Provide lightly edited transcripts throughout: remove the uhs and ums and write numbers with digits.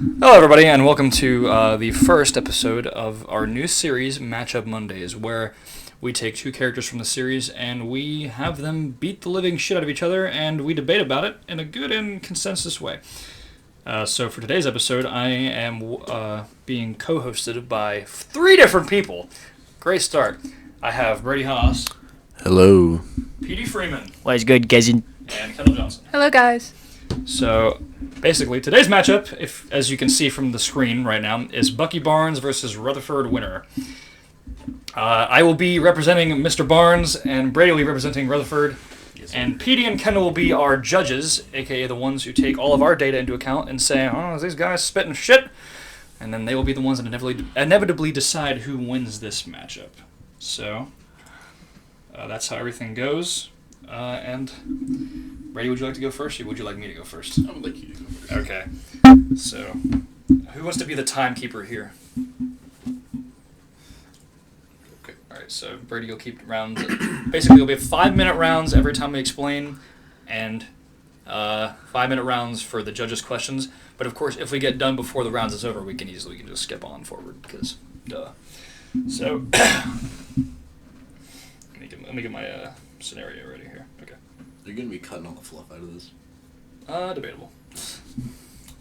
Hello, everybody, and welcome to the first episode of our new series, Matchup Mondays, where we take two characters from the series and we have them beat the living shit out of each other, and we debate about it in a good and consensus way. So for today's episode, I am being co-hosted by three different people. Great start. I have Brady Haas. Hello. P.D. Freeman. What's good, guys? And Kendall Johnson. Hello, guys. So, basically, today's matchup, as you can see from the screen right now, is Bucky Barnes versus Rutherford Winner. I will be representing Mr. Barnes, and Brady will be representing Rutherford. Yes, and Petey and Kendall will be our judges, a.k.a. the ones who take all of our data into account and say, oh, these guys spitting shit? And then they will be the ones that inevitably decide who wins this matchup. So, that's how everything goes. And Brady, would you like to go first, or would you like me to go first? I would like you to go first. Okay. So, who wants to be the timekeeper here? Okay. All right. So Brady will keep rounds. Basically, it'll be 5-minute rounds every time we explain, and 5-minute rounds for the judges' questions. But of course, if we get done before the rounds is over, we can just skip on forward because, duh. So, let me get my scenario ready here. Okay. You're going to be cutting all the fluff out of this? Debatable.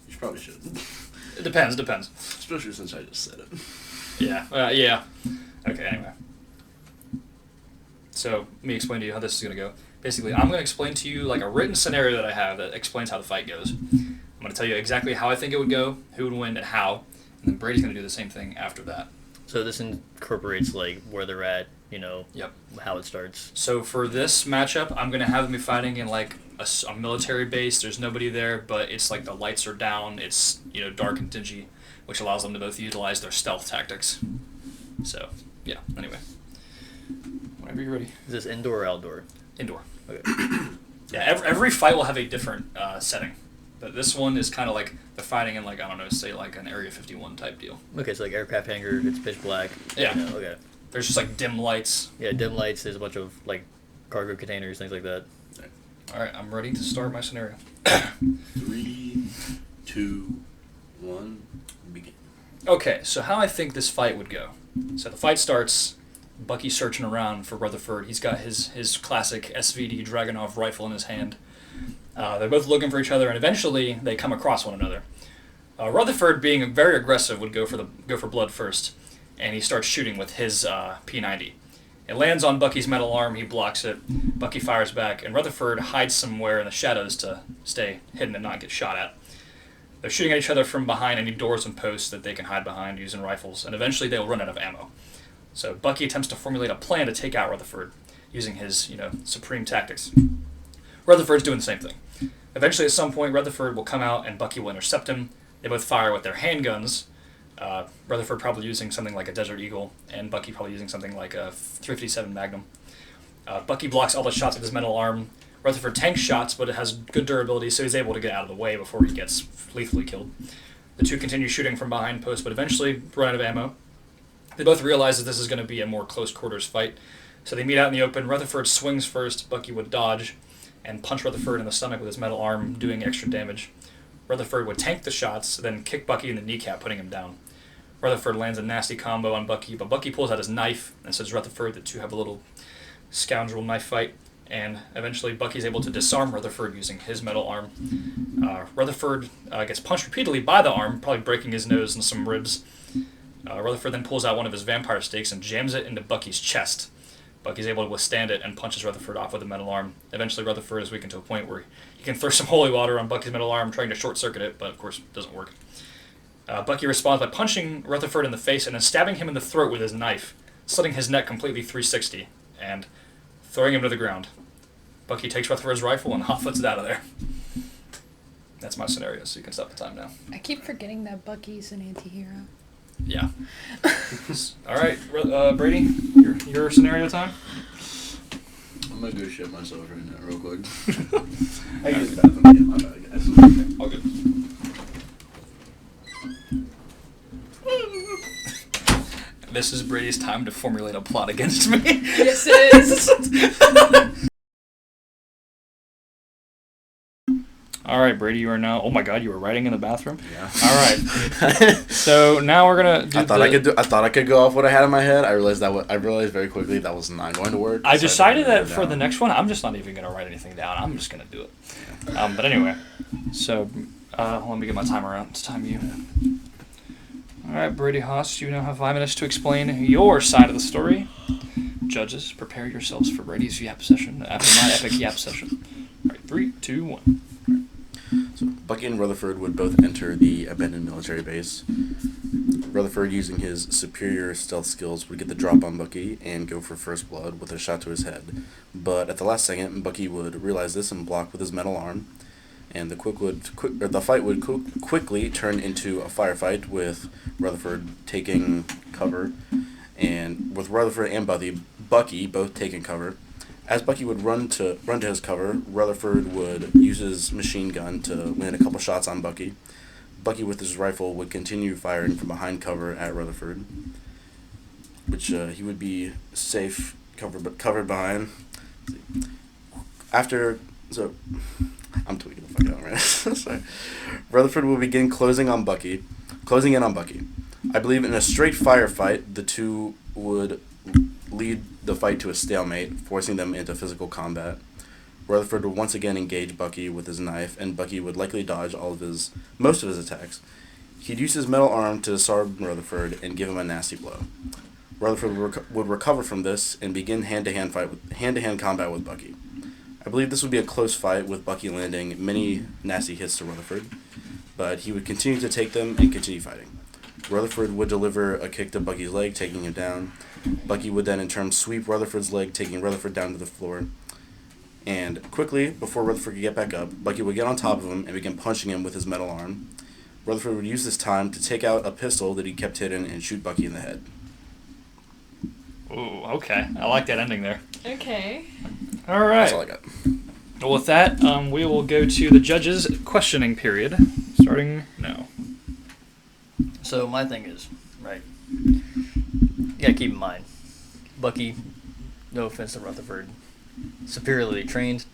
You probably should. It depends. Especially since I just said it. Yeah. Yeah. Okay, anyway. So, let me explain to you how this is going to go. Basically, I'm going to explain to you like a written scenario that I have that explains how the fight goes. I'm going to tell you exactly how I think it would go, who would win, and how. And then Brady's going to do the same thing after that. So this incorporates like where they're at, Yep. how it starts. So for this matchup, I'm going to have them be fighting in like a military base. There's nobody there, but it's like the lights are down. It's, dark and dingy, which allows them to both utilize their stealth tactics. So, yeah, anyway. Whenever you're ready. Is this indoor or outdoor? Indoor. Okay. Yeah, every fight will have a different setting. But this one is kind of like they're fighting in, like, I don't know, say like an Area 51 type deal. Okay, so like aircraft hangar, it's pitch black. Yeah. Okay. There's just like dim lights. Yeah, dim lights, there's a bunch of like cargo containers, things like that. Alright, I'm ready to start my scenario. 3, 2, 1, begin. Okay, so how I think this fight would go. So the fight starts, Bucky's searching around for Rutherford. He's got his classic SVD Dragunov rifle in his hand. They're both looking for each other, and eventually they come across one another. Rutherford, being very aggressive, would go for blood first, and he starts shooting with his P90. It lands on Bucky's metal arm. He blocks it. Bucky fires back, and Rutherford hides somewhere in the shadows to stay hidden and not get shot at. They're shooting at each other from behind any doors and posts that they can hide behind using rifles, and eventually they'll run out of ammo. So Bucky attempts to formulate a plan to take out Rutherford using his, supreme tactics. Rutherford's doing the same thing. Eventually, at some point, Rutherford will come out and Bucky will intercept him. They both fire with their handguns. Rutherford probably using something like a Desert Eagle, and Bucky probably using something like a 357 Magnum. Bucky blocks all the shots with his metal arm. Rutherford tanks shots, but it has good durability, so he's able to get out of the way before he gets lethally killed. The two continue shooting from behind posts, but eventually run out of ammo. They both realize that this is going to be a more close quarters fight, so they meet out in the open. Rutherford swings first. Bucky would dodge and punch Rutherford in the stomach with his metal arm, doing extra damage. Rutherford would tank the shots, then kick Bucky in the kneecap, putting him down. Rutherford lands a nasty combo on Bucky, but Bucky pulls out his knife and says Rutherford. The two have a little scoundrel knife fight, and eventually Bucky's able to disarm Rutherford using his metal arm. Rutherford gets punched repeatedly by the arm, probably breaking his nose and some ribs. Rutherford then pulls out one of his vampire stakes and jams it into Bucky's chest. Bucky's able to withstand it and punches Rutherford off with a metal arm. Eventually, Rutherford is weakened to a point where he can throw some holy water on Bucky's metal arm, trying to short-circuit it, but of course, it doesn't work. Bucky responds by punching Rutherford in the face and then stabbing him in the throat with his knife, slitting his neck completely 360, and throwing him to the ground. Bucky takes Rutherford's rifle and hotfoots it out of there. That's my scenario, so you can stop the time now. I keep forgetting that Bucky's an anti-hero. Yeah. All right, Brady, your scenario time? I'm going to go shit myself right now real quick. Hey, I use the bathroom. Yeah, my bad, guys. All good. This is Brady's time to formulate a plot against me. Yes, it is. All right, Brady, you are now... Oh, my God, you were writing in the bathroom? Yeah. All right. So now we're going to do I thought I could go off what I had in my head. I realized very quickly that was not going to work. I so decided wrote that it for down. the next one, I'm just not even going to write anything down. I'm just going to do it. But anyway, so let me get my timer out. It's time you. All right, Brady Haas, you now have 5 minutes to explain your side of the story. Judges, prepare yourselves for Brady's yap session after my epic yap session. All right, 3, 2, 1. So Bucky and Rutherford would both enter the abandoned military base. Rutherford, using his superior stealth skills, would get the drop on Bucky and go for first blood with a shot to his head. But at the last second, Bucky would realize this and block with his metal arm, and the fight would quickly turn into a firefight with Rutherford taking cover, and with Rutherford and Bucky both taking cover. As Bucky would run to his cover, Rutherford would use his machine gun to land a couple shots on Bucky. Bucky, with his rifle, would continue firing from behind cover at Rutherford, which he would be safe covered behind. I'm tweaking the fuck out, right? Sorry. Rutherford will begin closing in on Bucky. I believe in a straight firefight, the two would lead the fight to a stalemate, forcing them into physical combat. Rutherford would once again engage Bucky with his knife, and Bucky would likely dodge most of his attacks. He'd use his metal arm to disarm Rutherford and give him a nasty blow. Rutherford would recover from this and begin hand-to-hand combat with Bucky. I believe this would be a close fight, with Bucky landing many nasty hits to Rutherford, but he would continue to take them and continue fighting. Rutherford would deliver a kick to Bucky's leg, taking him down. Bucky would then in turn sweep Rutherford's leg, taking Rutherford down to the floor. And quickly, before Rutherford could get back up, Bucky would get on top of him and begin punching him with his metal arm. Rutherford would use this time to take out a pistol that he kept hidden and shoot Bucky in the head. Ooh, okay. I like that ending there. Okay. All right. That's all I got. Well, with that, we will go to the judges' questioning period, starting now. So my thing is, right, you gotta keep in mind, Bucky, no offense to Rutherford, superiorly trained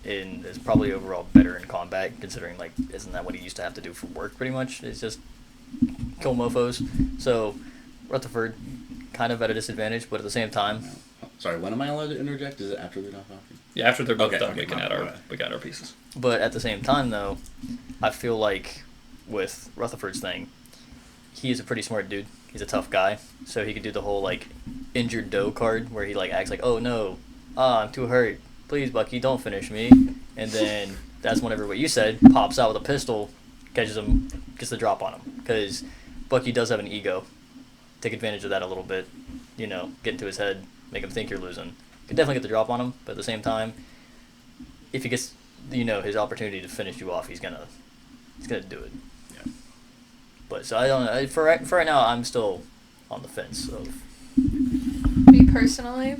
and is probably overall better in combat, considering, like, isn't that what he used to have to do for work, pretty much? It's just kill mofos. So Rutherford, kind of at a disadvantage, but at the same time... Sorry, when am I allowed to interject? Is it after they're not talking? Yeah, after they're both done, okay, we got our pieces. But at the same time, though, I feel like with Rutherford's thing, he's a pretty smart dude. He's a tough guy, so he could do the whole, like, injured doe card, where he, like, acts like, oh, no, I'm too hurt. Please, Bucky, don't finish me. And then that's whenever what you said, pops out with a pistol, gets the drop on him. Because Bucky does have an ego. Take advantage of that a little bit. You know, get into his head, make him think you're losing. Could definitely get the drop on him, but at the same time, if he gets, you know, his opportunity to finish you off, he's gonna do it. Yeah. But so I don't know. For right now, I'm still on the fence of. Me personally,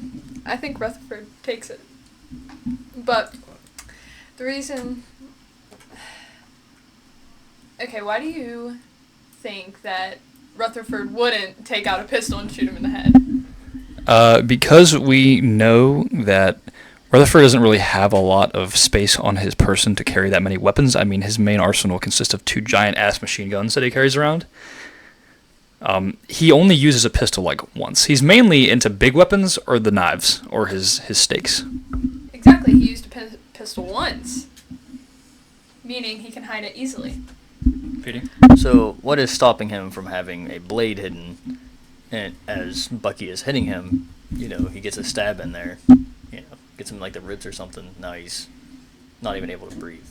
I think Rutherford takes it. But the reason... Okay, why do you think that Rutherford wouldn't take out a pistol and shoot him in the head? Because we know that Rutherford doesn't really have a lot of space on his person to carry that many weapons. I mean, his main arsenal consists of 2 giant-ass machine guns that he carries around. He only uses a pistol, like, once. He's mainly into big weapons or the knives or his stakes. Exactly, he used a pistol once. Meaning he can hide it easily. Petey? So what is stopping him from having a blade hidden? And as Bucky is hitting him, you know, he gets a stab in there. You know, gets him like the ribs or something. Now he's not even able to breathe.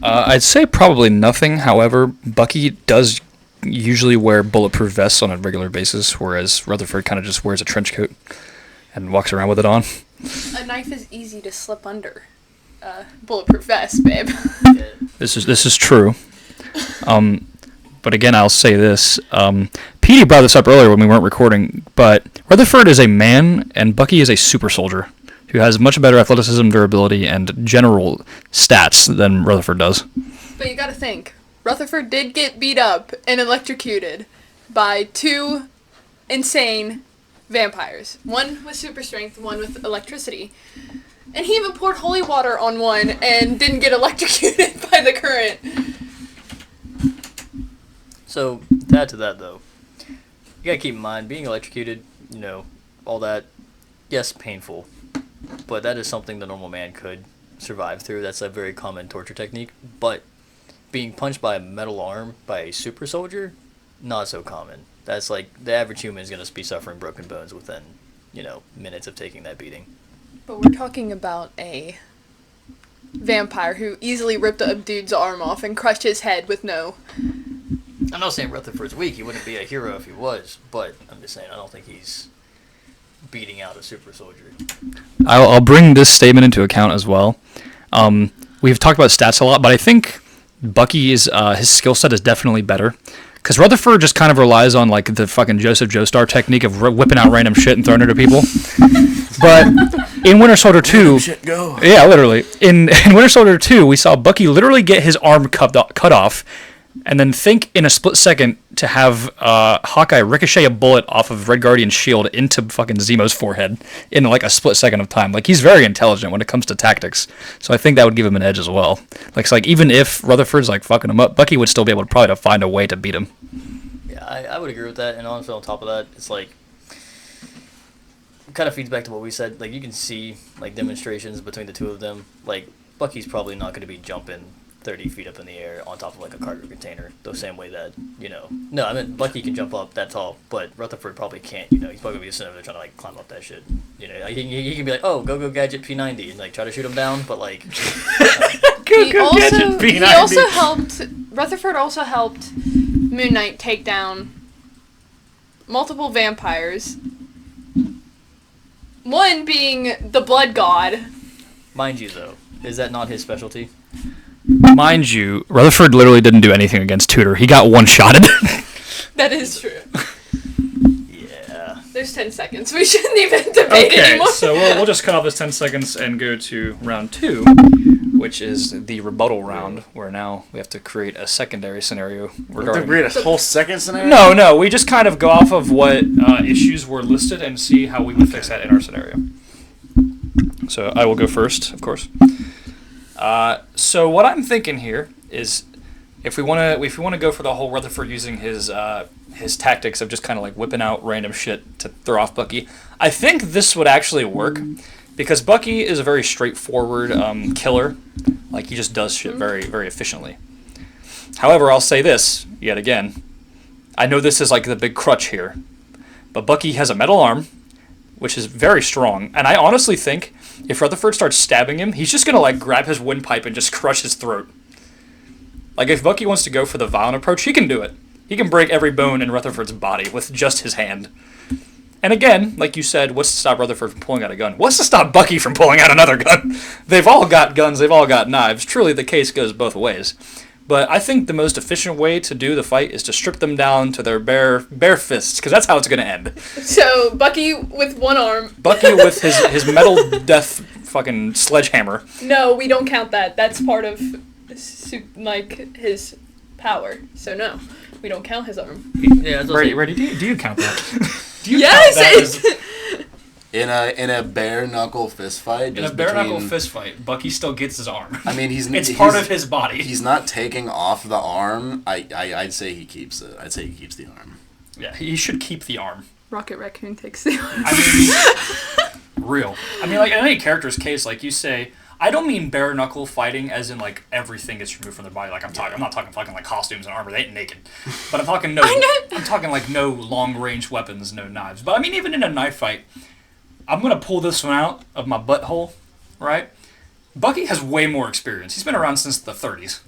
I'd say probably nothing. However, Bucky does usually wear bulletproof vests on a regular basis, whereas Rutherford kind of just wears a trench coat and walks around with it on. A knife is easy to slip under. Bulletproof vest, babe. This is true. But again, I'll say this. Petey brought this up earlier when we weren't recording, but Rutherford is a man and Bucky is a super soldier who has much better athleticism, durability, and general stats than Rutherford does. But you gotta think, Rutherford did get beat up and electrocuted by 2 insane vampires. One with super strength, one with electricity. And he even poured holy water on one and didn't get electrocuted by the current. So, to add to that, though, you gotta keep in mind, being electrocuted, all that, yes, painful, but that is something the normal man could survive through. That's a very common torture technique. But being punched by a metal arm by a super soldier, not so common. That's like, the average human is gonna be suffering broken bones within, minutes of taking that beating. But we're talking about a vampire who easily ripped a dude's arm off and crushed his head with no... I'm not saying Rutherford's weak. He wouldn't be a hero if he was, but I'm just saying I don't think he's beating out a super soldier. I'll bring this statement into account as well. We've talked about stats a lot, but I think Bucky is his skill set is definitely better. Because Rutherford just kind of relies on like the fucking Joseph Joestar technique of whipping out random shit and throwing it at people. But in Winter Soldier 2, yeah, literally. In Winter Soldier 2, we saw Bucky literally get his arm cut off, and then think in a split second to have Hawkeye ricochet a bullet off of Red Guardian's shield into fucking Zemo's forehead in like a split second of time. Like, he's very intelligent when it comes to tactics. So I think that would give him an edge as well. Like, it's like even if Rutherford's like fucking him up, Bucky would still be able to probably find a way to beat him. Yeah, I would agree with that. And honestly, on top of that, it's like, it kind of feeds back to what we said. Like, you can see like demonstrations between the two of them. Like, Bucky's probably not going to be jumping 30 feet up in the air on top of like a cargo container, the same way that, no, I mean, Bucky can jump up that tall, but Rutherford probably can't, he's probably gonna be sitting over there trying to like climb up that shit. Like, he can be like, oh, go gadget P90 and like try to shoot him down, but like Rutherford also helped Moon Knight take down multiple vampires, one being the blood god. Mind you though, is that not his specialty? Mind you, Rutherford literally didn't do anything against Tudor. He got one-shotted. That is true. Yeah. There's 10 seconds. We shouldn't even debate anymore. So we'll just cut off this 10 seconds and go to round 2, which is the rebuttal round, where now we have to create a secondary scenario regarding... To create a whole second scenario? No, we just kind of go off of what issues were listed and see how we would fix that in our scenario. So I will go first, of course. So what I'm thinking here is, if we want to go for the whole Rutherford using his tactics of just kind of like whipping out random shit to throw off Bucky, I think this would actually work, because Bucky is a very straightforward killer. Like, he just does shit very, very efficiently. However, I'll say this yet again. I know this is like the big crutch here, but Bucky has a metal arm, which is very strong, and I honestly think if Rutherford starts stabbing him, he's just gonna like grab his windpipe and just crush his throat. Like, if Bucky wants to go for the violent approach, he can do it. He can break every bone in Rutherford's body with just his hand. And again, like you said, what's to stop Rutherford from pulling out a gun? What's to stop Bucky from pulling out another gun? They've all got guns, they've all got knives. Truly, the case goes both ways. But I think the most efficient way to do the fight is to strip them down to their bare fists, because that's how it's going to end. So, Bucky with one arm. Bucky with his metal death fucking sledgehammer. No, we don't count that. That's part of, like, his power. So, no, we don't count his arm. Yeah, Ready? Do you count that? Yes! In a bare knuckle fist fight. In a bare knuckle fist fight, Bucky still gets his arm. I mean, it's part of his body. He's not taking off the arm. I'd say he keeps it. I'd say he keeps the arm. Yeah, he should keep the arm. Rocket Raccoon takes the arm. I mean, real. I mean, like, in any character's case, like you say, I don't mean bare knuckle fighting as in like everything gets removed from their body. Like, I'm not talking fucking like costumes and armor. They ain't naked. But I'm talking I'm talking like no long range weapons, no knives. But I mean, even in a knife fight, I'm going to pull this one out of my butthole, right? Bucky has way more experience. He's been around since the 30s.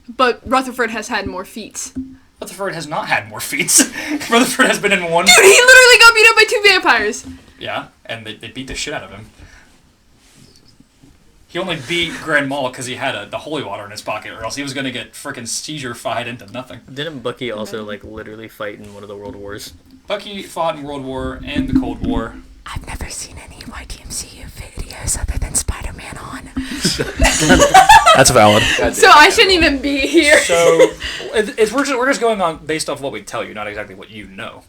But Rutherford has had more feats. Rutherford has not had more feats. Rutherford has been in one... Dude, he literally got beat up by 2 vampires. Yeah, and they beat the shit out of him. He only beat Grand Maul because he had the holy water in his pocket, or else he was going to get frickin' seizure-fied into nothing. Didn't Bucky also, like, literally fight in one of the World Wars? Bucky fought in World War and the Cold War. I've never seen any YTMCU videos other than Spider-Man on. That's valid. So I shouldn't even be here. So we're just going on based off what we tell you, not exactly what you know.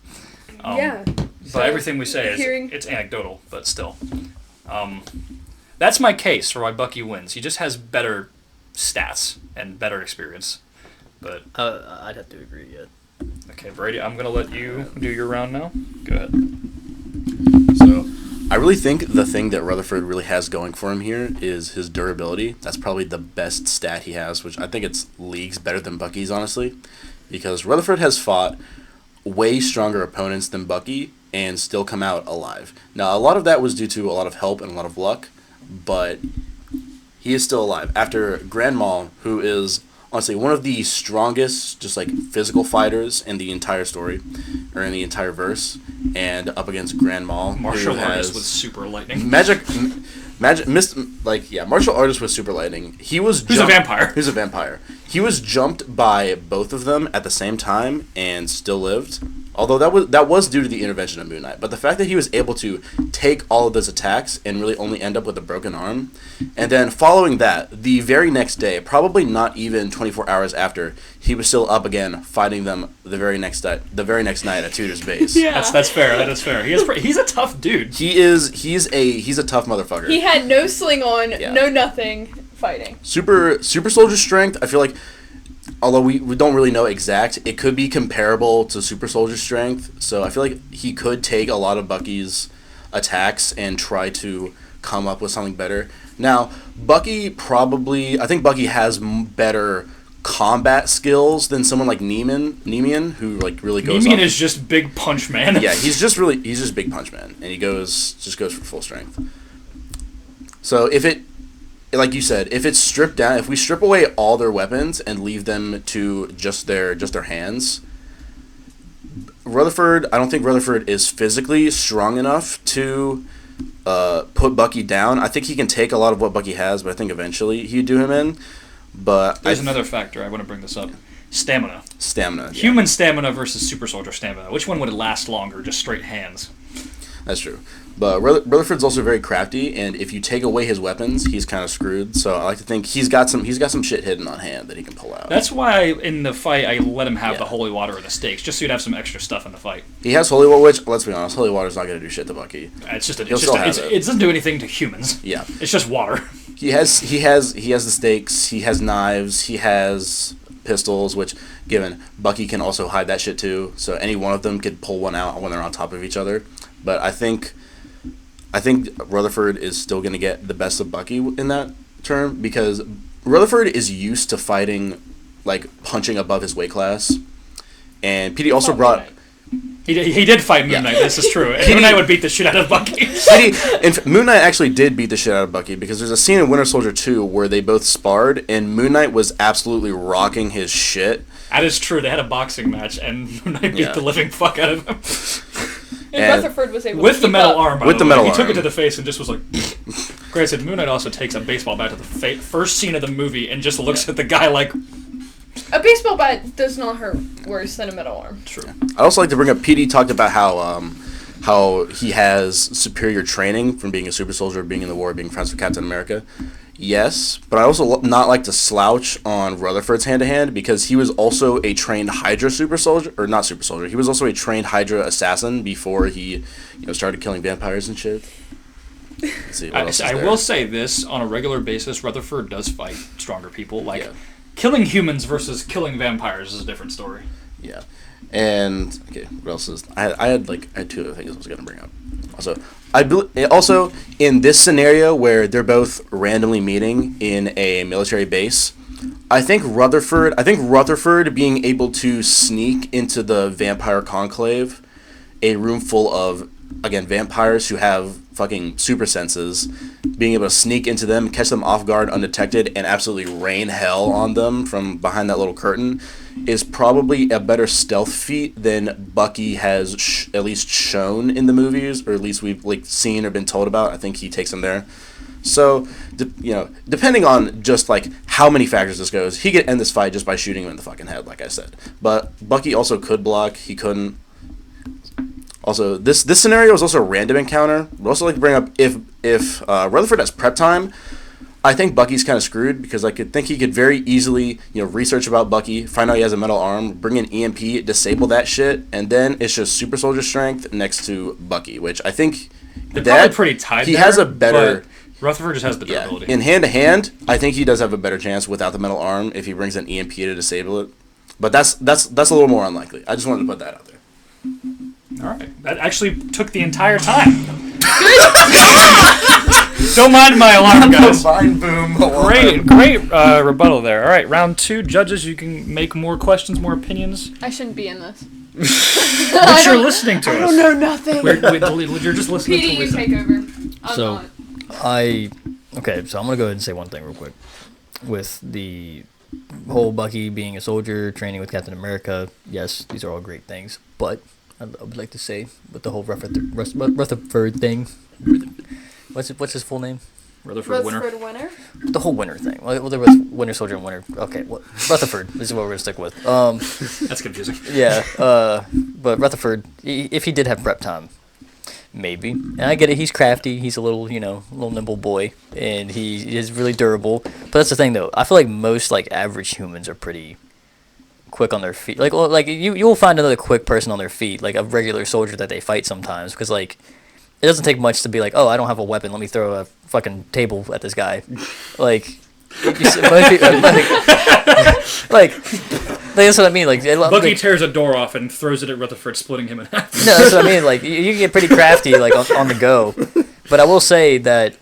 Yeah. But everything we say it's anecdotal, but still. That's my case for why Bucky wins. He just has better stats and better experience. But I'd have to agree. Yeah. okay, Brady, I'm gonna let you do your round now. Go ahead. So, I really think the thing that Rutherford really has going for him here is his durability. That's probably the best stat he has, which I think it's leagues better than Bucky's, honestly. Because Rutherford has fought way stronger opponents than Bucky and still come out alive. Now, a lot of that was due to a lot of help and a lot of luck, but he is still alive. After Grand Mal, who is honestly one of the strongest, just like physical fighters in the entire story, or in the entire verse, and up against Grand Mal, Martial who artist has with super lightning. martial artist with super lightning. Who's a vampire? Who's a vampire? He was jumped by both of them at the same time and still lived. Although that was due to the intervention of Moon Knight. But the fact that he was able to take all of those attacks and really only end up with a broken arm, and then following that, the very next day, probably not even 24 hours after, he was still up again fighting them the very next night at Tudor's base. Yeah. That's fair. That is fair. He's a tough dude. He's a tough motherfucker. He had no sling on, Yeah. no nothing, fighting. Super soldier strength, I feel like, although we don't really know exact, it could be comparable to super soldier strength. So I feel like he could take a lot of Bucky's attacks and try to come up with something better. Now, I think Bucky has better combat skills than someone like Nemean, who like really goes. Nemean is just big punch man. Yeah, he's just big punch man, and he goes for full strength. So like you said, if it's stripped down, if we strip away all their weapons and leave them to just their hands, I don't think Rutherford is physically strong enough to put Bucky down. I think he can take a lot of what Bucky has, but I think eventually he'd do him in. But There's another factor. I want to bring this up. Stamina. Yeah. Human stamina versus super soldier stamina. Which one would last longer? Just straight hands. That's true. But Rutherford's also very crafty, and if you take away his weapons, he's kind of screwed. So I like to think he's got some shit hidden on hand that he can pull out. That's why in the fight I let him have Yeah. the holy water or the stakes, just so you'd have some extra stuff in the fight. He has holy water, which, let's be honest, holy water's not going to do shit to Bucky. It doesn't do anything to humans. Yeah. It's just water. He has the stakes, he has knives, he has pistols, which, given, Bucky can also hide that shit too, so any one of them could pull one out when they're on top of each other. But I think Rutherford is still going to get the best of Bucky in that term, because Rutherford is used to fighting, like, punching above his weight class. And PD also brought... He did fight Moon Knight, this is true. And Moon Knight would beat the shit out of Bucky. Moon Knight actually did beat the shit out of Bucky, because there's a scene in Winter Soldier 2 where they both sparred, and Moon Knight was absolutely rocking his shit. That is true. They had a boxing match, and Moon Knight beat the living fuck out of him. And Rutherford was able with to the keep metal up. arm, With the metal arm. He took it to the face and just was like... Granted, Moon Knight also takes a baseball bat to the first scene of the movie and just looks at the guy like... A baseball bat does not hurt worse than a metal arm. True. I'd also like to bring up, PD talked about how he has superior training from being a super soldier, being in the war, being friends with Captain America. Yes, but I also not like to slouch on Rutherford's hand-to-hand, because he was also a trained Hydra super soldier, or not super soldier, he was also a trained Hydra assassin before he started killing vampires and shit. Let's see, what else is I there? will say this, on a regular basis, Rutherford does fight stronger people. Like, Yeah. killing humans versus killing vampires is a different story. Yeah. And, okay, what else is... I had two other things I was going to bring up. Also, in this scenario where they're both randomly meeting in a military base, I think Rutherford being able to sneak into the vampire conclave, a room full of, again, vampires who have fucking super senses, being able to sneak into them, catch them off guard undetected, and absolutely rain hell on them from behind that little curtain, is probably a better stealth feat than Bucky has at least shown in the movies, or at least we've seen or been told about. I think he takes them there. So, depending on just how many factors this goes, he could end this fight just by shooting him in the fucking head, like I said. But Bucky also could block. He couldn't. Also, this scenario is also a random encounter. I'd also like to bring up, if Rutherford has prep time, I think Bucky's kind of screwed, because I could think he could very easily, research about Bucky, find out he has a metal arm, bring in EMP, disable that shit, and then it's just super soldier strength next to Bucky, which I think They're probably pretty tied. He has a better Rutherford just has the Yeah, durability. in hand-to-hand, I think he does have a better chance without the metal arm if he brings an EMP to disable it. But that's a little more unlikely. I just wanted to put that out there. All right. That actually took the entire time. Don't mind my alarm, guys. Fine, boom. Great rebuttal there. All right, round 2. Judges, you can make more questions, more opinions. I shouldn't be in this. But you're listening to us. I don't know nothing. You're just listening to PD, you Lisa. take over. I'm So- not. Okay, so I'm gonna go ahead and say one thing real quick. With the whole Bucky being a soldier, training with Captain America, yes, these are all great things. But I would like to say with the whole Rutherford thing, what's his full name? Rutherford Winter. Rutherford Winter. The whole Winter thing. Well, there was Winter Soldier and Winter. Okay, Rutherford. This is what we're gonna stick with. That's confusing. Yeah. But Rutherford, if he did have prep time, maybe. And I get it. He's crafty. He's a little, little nimble boy, and he is really durable. But that's the thing, though. I feel like most average humans are pretty quick on their feet. You will find another quick person on their feet, like a regular soldier that they fight sometimes, because it doesn't take much to be like, oh, I don't have a weapon. Let me throw a fucking table at this guy. That's what I mean. Bucky tears a door off and throws it at Rutherford, splitting him in half. No, that's what I mean. You can get pretty crafty, on the go. But I will say that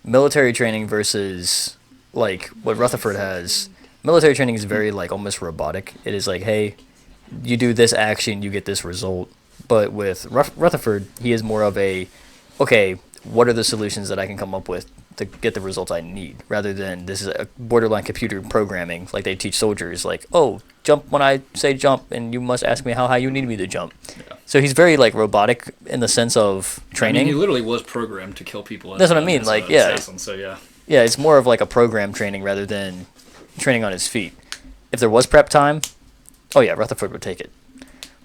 military training versus what Rutherford has, military training is very almost robotic. It is hey, you do this action, you get this result. But with Rutherford, he is more of okay, what are the solutions that I can come up with to get the results I need, rather than this is a borderline computer programming like they teach soldiers, oh, jump when I say jump, and you must ask me how high you need me to jump. Yeah. So he's very robotic in the sense of training. He literally was programmed to kill people. That's what I mean. Yeah. Assassin, so yeah. Yeah, it's more of a program training rather than training on his feet. If there was prep time, oh yeah, Rutherford would take it.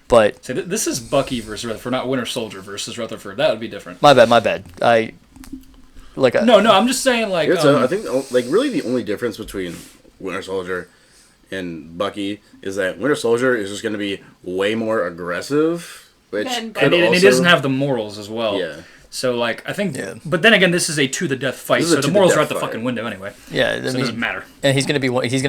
But so this is Bucky versus Rutherford, not Winter Soldier versus Rutherford. That would be different. My bad. No, I'm just saying I think really the only difference between Winter Soldier and Bucky is that Winter Soldier is just going to be way more aggressive, which And he doesn't have the morals as well. Yeah. So I think, but then again, this is a to the death fight, so the morals are out the fucking window anyway. Yeah, so it doesn't matter. And he's gonna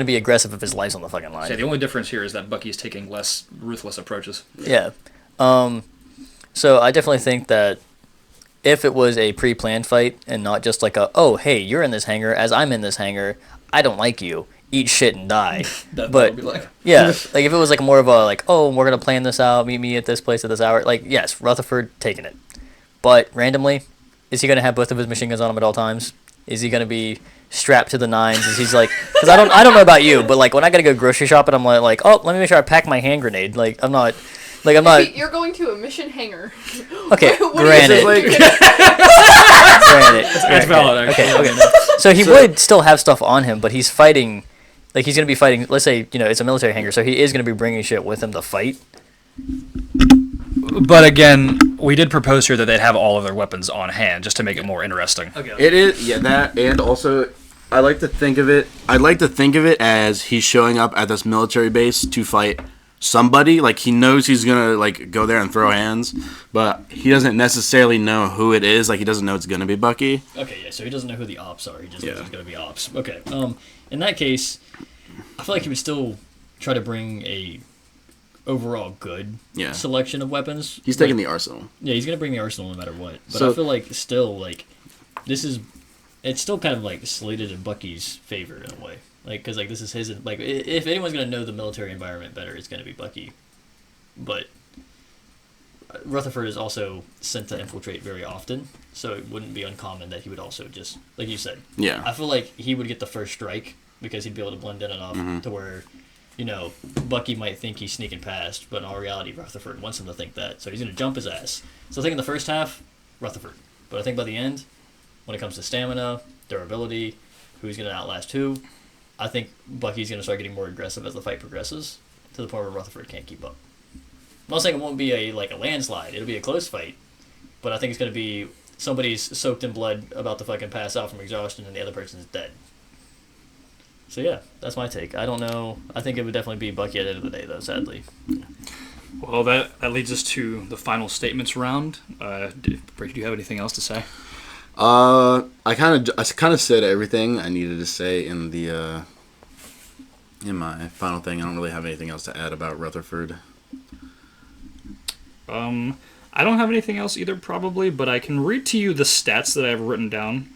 be aggressive if his life's on the fucking line. So the only difference here is that Bucky's taking less ruthless approaches. Yeah. So I definitely think that if it was a pre-planned fight and not just oh hey, you're in this hangar as I'm in this hangar, I don't like you, eat shit and die. That but would be yeah, if it was more of a oh, we're gonna plan this out, meet me at this place at this hour, yes, Rutherford taking it. But randomly, is he going to have both of his machine guns on him at all times? Is he going to be strapped to the nines? Is he's because I don't know about you, but when I got to go grocery shopping, I'm oh, let me make sure I pack my hand grenade. I'm not. You're going to a mission hangar. Okay, What granted. Granted. That's valid, actually. Okay. No. So he would still have stuff on him, but he's fighting. He's going to be fighting. Let's say it's a military hangar, so he is going to be bringing shit with him to fight. But again, we did propose here that they'd have all of their weapons on hand just to make it more interesting. Okay. It is, that, and also, I like to think of it as he's showing up at this military base to fight somebody. He knows he's gonna go there and throw hands, but he doesn't necessarily know who it is. He doesn't know it's gonna be Bucky. Okay, yeah. So he doesn't know who the ops are. He just knows it's gonna be ops. Okay. In that case, I feel like he would still try to bring a overall good selection of weapons. He's taking the arsenal. Yeah, he's gonna bring the arsenal no matter what. But So, I feel still it's still kind of slated in Bucky's favor in a way. Because this is his if anyone's gonna know the military environment better, it's gonna be Bucky. But Rutherford is also sent to infiltrate very often, so it wouldn't be uncommon that he would also just like you said. Yeah. I feel he would get the first strike because he'd be able to blend in enough to where. Bucky might think he's sneaking past, but in all reality, Rutherford wants him to think that. So he's going to jump his ass. So I think in the first half, Rutherford. But I think by the end, when it comes to stamina, durability, who's going to outlast who, I think Bucky's going to start getting more aggressive as the fight progresses, to the point where Rutherford can't keep up. I'm not saying it won't be a landslide. It'll be a close fight. But I think it's going to be somebody's soaked in blood about to fucking pass out from exhaustion and the other person's dead. So yeah, that's my take. I don't know. I think it would definitely be Bucky at the end of the day, though, sadly. Well, that leads us to the final statements round. Do you have anything else to say? I kind of said everything I needed to say in the in my final thing. I don't really have anything else to add about Rutherford. I don't have anything else either, probably, but I can read to you the stats that I have written down.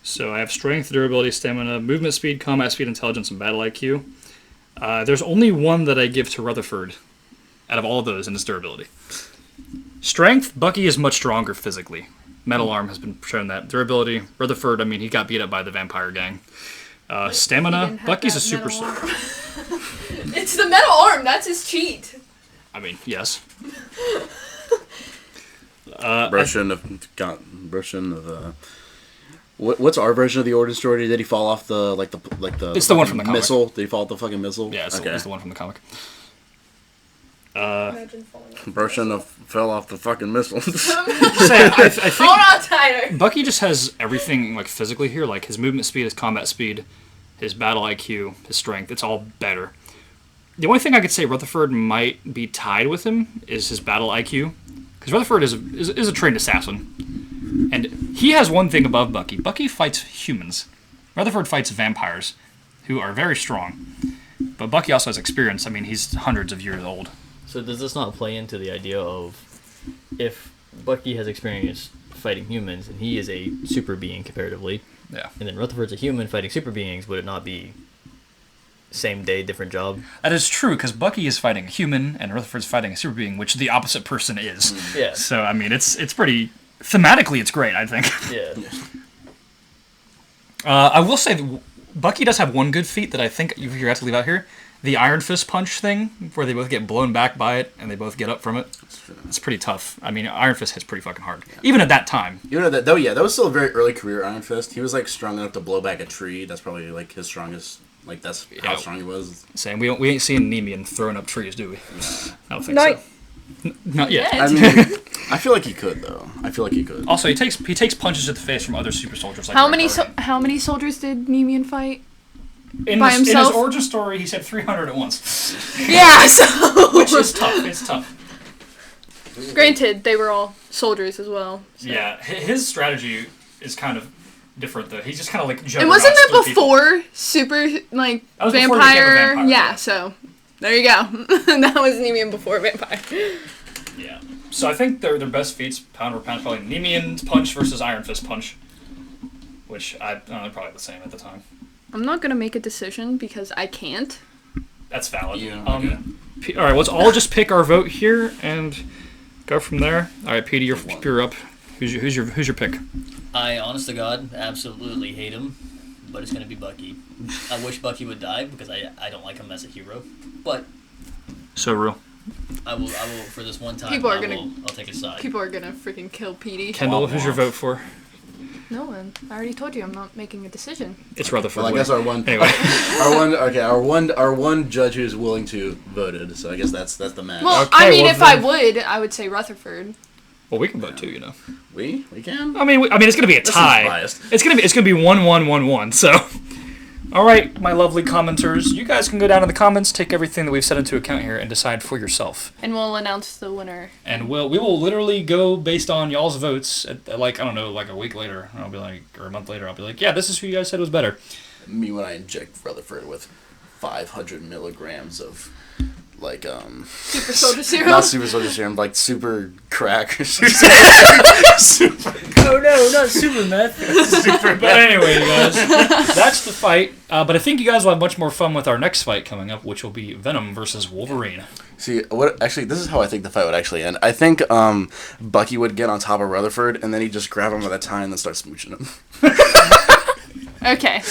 So I have strength, durability, stamina, movement speed, combat speed, intelligence, and battle IQ. There's only one that I give to Rutherford out of all of those, and it's durability. Strength, Bucky is much stronger physically. Metal arm has been shown that. Durability, Rutherford, I mean, he got beat up by the vampire gang. Stamina, Bucky's a super... It's the metal arm, that's his cheat. I mean, yes. Version of what's our version of the origin story? Did he fall off the It's the one from the comic. missile? Did he fall off the fucking missile? Yeah, it's the one from the comic. Imagine falling off. Version fell off the fucking missile. I think Hold on, Tyler. Bucky just has everything like physically here, like his movement speed, his combat speed, his battle IQ, his strength. It's all better. The only thing I could say Rutherford might be tied with him is his battle IQ, because Rutherford is a trained assassin, and he has one thing above Bucky. Bucky fights humans. Rutherford fights vampires, who are very strong. But Bucky also has experience. I mean, he's hundreds of years old. So does this not play into the idea of if Bucky has experience fighting humans and he is a super being comparatively, Yeah. and then Rutherford's a human fighting super beings, would it not be same day, different job? That is true, because Bucky is fighting a human, and Rutherford's fighting a super being, which the opposite person is. Yeah. So, I mean, it's pretty... Thematically, it's great, I think. Yeah. I will say that Bucky does have one good feat that I think you forgot to leave out here. The Iron Fist punch thing, where they both get blown back by it, and they both get up from it. It's pretty tough. I mean, Iron Fist hits pretty fucking hard. Yeah. Even at that time. You know that though, yeah, that was still a very early career Iron Fist. He was like strong enough to blow back a tree. That's probably like his strongest. Like that's how strong he was. Same. We ain't seeing Nemean throwing up trees, do we? Nah. I don't think so. Not yet. I mean, I feel like he could though. I feel like he could. Also, he takes punches to the face from other super soldiers. Like How many soldiers did Nemean fight? In by his himself? origin story, he said 300 at once. Yeah, so... Which is tough. It's tough. Granted, they were all soldiers as well. So. Yeah, his strategy is kind of different, though. He's just kind of like... And wasn't it before super, like, That was before he became a vampire, Yeah, so... There you go. That was Nemean before vampire. Yeah. So I think their best feats, pound for pound, probably Nemean's punch versus Iron Fist punch. Which, they're probably the same at the time. I'm not going to make a decision because I can't. That's valid. Yeah, All right, let's all just pick our vote here and go from there. All right, Petey, you're up. Who's your pick? I, honest to God, absolutely hate him, but it's going to be Bucky. I wish Bucky would die because I don't like him as a hero, but... So real. I will for this one time, I'll take his side. People are going to freaking kill Petey. Kendall, who's your vote for? No one. I already told you I'm not making a decision. It's Rutherford. Well, I guess our one judge who's willing to voted. So I guess that's the match. Well, Okay, I mean, well, if I would say Rutherford. Well, we can vote too, you know. We can. I mean, it's gonna be a tie. Biased. It's gonna be 1-1-1-1. So, all right, my lovely commenters, you guys can go down in the comments, take everything that we've set into account here, and decide for yourself. And we'll announce the winner. And we will literally go based on y'all's votes. At, like, I don't know, like a week later, I'll be like, or a month later, I'll be like, yeah, this is who you guys said was better. Me when I inject Rutherford with 500 milligrams of like Super soldier serum. not super soldier serum, like super crack. Oh no, not super meth. But anyway, guys, that's the fight. But I think you guys will have much more fun with our next fight coming up, which will be Venom versus Wolverine. See, this is how I think the fight would actually end. I think Bucky would get on top of Rutherford, and then he'd just grab him by the tie and then start smooching him. Okay.